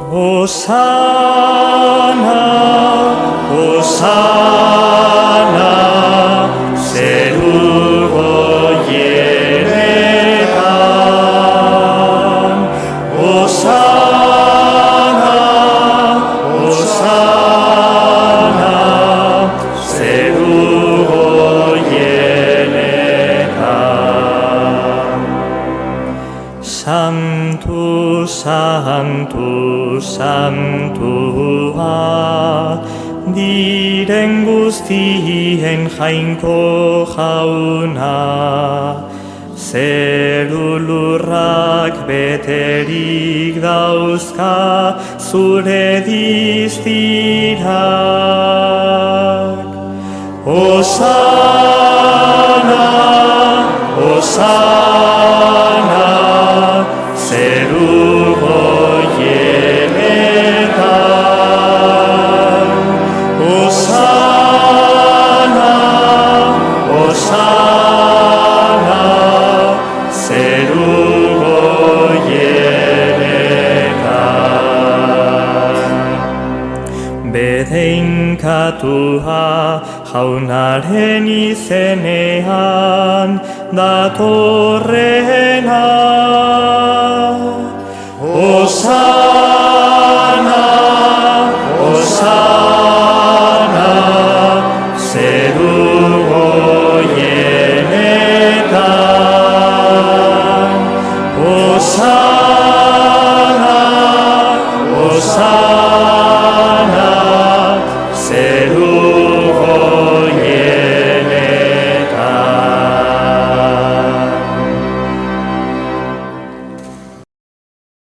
Hosana, Hosana, zeruko jenetan. Hosana, Hosana, zeruko jenetan. Santu, Santu, Santua, diren guztien jainko jauna, zeru lurrak beterik dauzka zure diztirak. Hosana, Hosana, zeruko jenetan. Hosana, Hosana, zeruko jenetan. Bedeinkatua jaunaren izenean datorrena